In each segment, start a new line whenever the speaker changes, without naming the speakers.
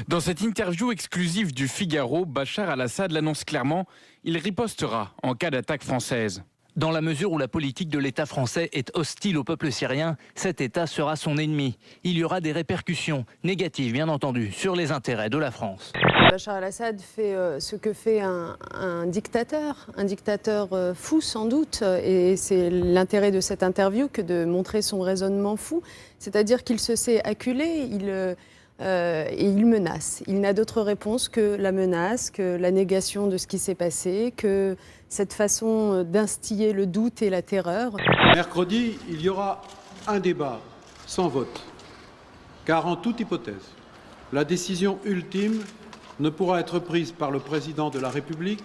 Dans cette interview exclusive du Figaro, Bachar al-Assad l'annonce clairement, il ripostera en cas d'attaque française.
Dans la mesure où la politique de l'État français est hostile au peuple syrien, cet État sera son ennemi. Il y aura des répercussions négatives, bien entendu, sur les intérêts de la France.
Bachar al-Assad fait ce que fait un dictateur fou sans doute. Et c'est l'intérêt de cette interview que de montrer son raisonnement fou. C'est-à-dire qu'il se sait acculé, et il menace. Il n'a d'autre réponse que la menace, que la négation de ce qui s'est passé, que cette façon d'instiller le doute et la terreur.
Mercredi, il y aura un débat sans vote, car en toute hypothèse, la décision ultime ne pourra être prise par le président de la République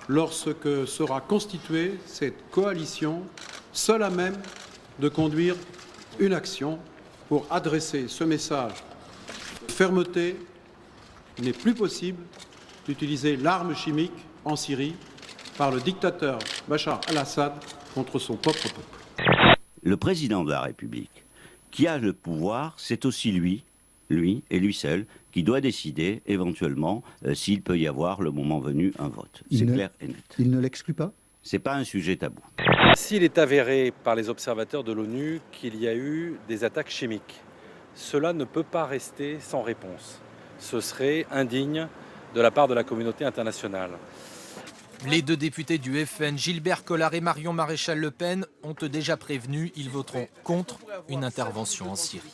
lorsque sera constituée cette coalition, seule à même de conduire une action pour adresser ce message. Fermeté, il n'est plus possible d'utiliser l'arme chimique en Syrie par le dictateur Bachar al-Assad contre son propre peuple.
Le président de la République, qui a le pouvoir, c'est aussi lui et lui seul, qui doit décider éventuellement s'il peut y avoir, le moment venu, un vote. C'est clair et net.
Il ne l'exclut pas ?
C'est pas un sujet tabou.
S'il est avéré par les observateurs de l'ONU qu'il y a eu des attaques chimiques, cela ne peut pas rester sans réponse. Ce serait indigne de la part de la communauté internationale.
Les deux députés du FN, Gilbert Collard et Marion Maréchal-Le Pen, ont déjà prévenu, ils voteront contre une intervention en Syrie.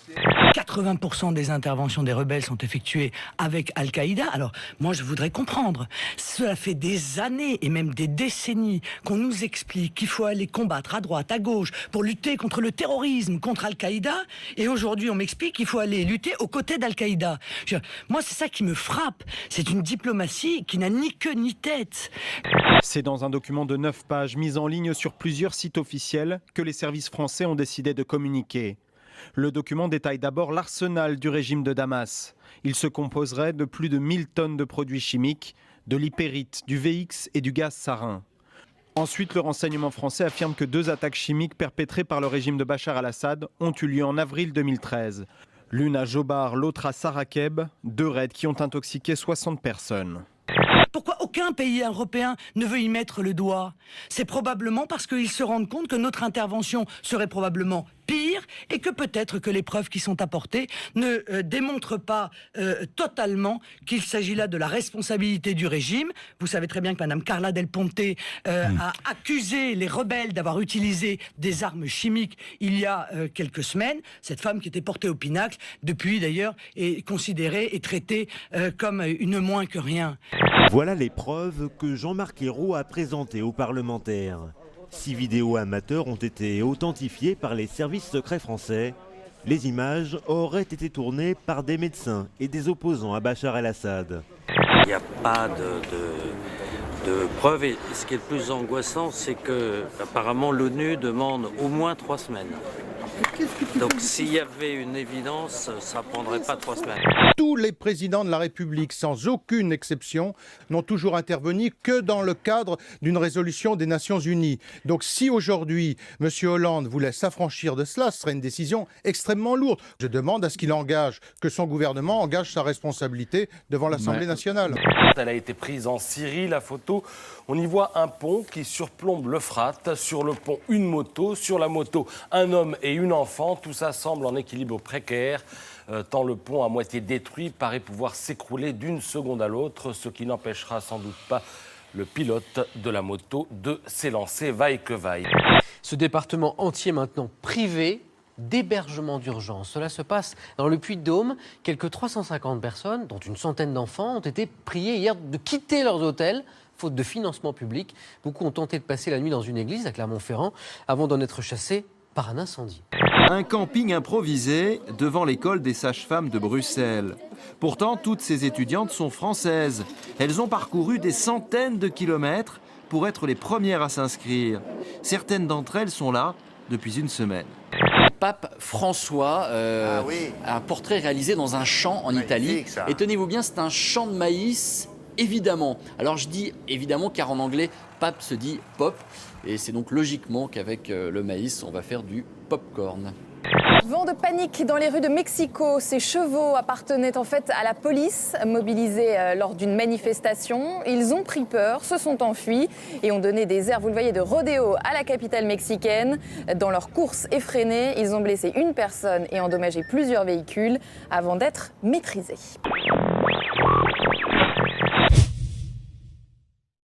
80% des interventions des rebelles sont effectuées avec Al-Qaïda. Alors, moi, je voudrais comprendre. Cela fait des années et même des décennies qu'on nous explique qu'il faut aller combattre à droite, à gauche, pour lutter contre le terrorisme, contre Al-Qaïda. Et aujourd'hui, on m'explique qu'il faut aller lutter aux côtés d'Al-Qaïda. Moi, c'est ça qui me frappe. C'est une diplomatie qui n'a ni queue ni tête.
C'est dans un document de 9 pages mis en ligne sur plusieurs sites officiels que les services français ont décidé de communiquer. Le document détaille d'abord l'arsenal du régime de Damas. Il se composerait de plus de 1000 tonnes de produits chimiques, de l'hypérite, du VX et du gaz sarin. Ensuite, le renseignement français affirme que 2 attaques chimiques perpétrées par le régime de Bachar al-Assad ont eu lieu en avril 2013. L'une à Jobar, l'autre à Sarakeb, 2 raids qui ont intoxiqué 60 personnes.
Pourquoi aucun pays européen ne veut y mettre le doigt? C'est probablement parce qu'ils se rendent compte que notre intervention serait probablement pire et que peut-être que les preuves qui sont apportées ne démontrent pas totalement qu'il s'agit là de la responsabilité du régime. Vous savez très bien que Mme Carla Del Ponte a accusé les rebelles d'avoir utilisé des armes chimiques il y a quelques semaines. Cette femme qui était portée au pinacle, depuis d'ailleurs, est considérée et traitée comme une moins que rien.
Voilà les preuves que Jean-Marc Ayrault a présentées aux parlementaires. 6 vidéos amateurs ont été authentifiées par les services secrets français. Les images auraient été tournées par des médecins et des opposants à Bachar el-Assad.
Il n'y a pas de preuves et ce qui est le plus angoissant, c'est que apparemment l'ONU demande au moins 3 semaines. Donc s'il y avait une évidence, ça ne prendrait pas 3 semaines.
Tous les présidents de la République, sans aucune exception, n'ont toujours intervenu que dans le cadre d'une résolution des Nations Unies. Donc si aujourd'hui, M. Hollande voulait s'affranchir de cela, ce serait une décision extrêmement lourde. Je demande à ce qu'il engage, que son gouvernement engage sa responsabilité devant l'Assemblée nationale.
Elle a été prise en Syrie, la photo. On y voit un pont qui surplombe l'Euphrate. Sur le pont, une moto. Sur la moto, un homme et une enfant. Tout ça semble en équilibre précaire, tant le pont à moitié détruit paraît pouvoir s'écrouler d'une seconde à l'autre, ce qui n'empêchera sans doute pas le pilote de la moto de s'élancer, vaille que vaille.
Ce département entier maintenant privé d'hébergement d'urgence. Cela se passe dans le Puy-de-Dôme. Quelques 350 personnes, dont une centaine d'enfants, ont été priées hier de quitter leurs hôtels, faute de financement public. Beaucoup ont tenté de passer la nuit dans une église à Clermont-Ferrand avant d'en être chassés par un incendie.
Un camping improvisé devant l'école des sages-femmes de Bruxelles. Pourtant, toutes ces étudiantes sont françaises. Elles ont parcouru des centaines de kilomètres pour être les premières à s'inscrire. Certaines d'entre elles sont là depuis une semaine.
Pape François, un portrait réalisé dans un champ en Italie. Et tenez-vous bien, c'est un champ de maïs, évidemment. Alors je dis évidemment car en anglais, pape se dit pop. Et c'est donc logiquement qu'avec le maïs, on va faire du popcorn.
Vent de panique dans les rues de Mexico. Ces chevaux appartenaient en fait à la police, mobilisés lors d'une manifestation. Ils ont pris peur, se sont enfuis et ont donné des airs, vous le voyez, de rodéo à la capitale mexicaine. Dans leur course effrénée, ils ont blessé une personne et endommagé plusieurs véhicules avant d'être maîtrisés.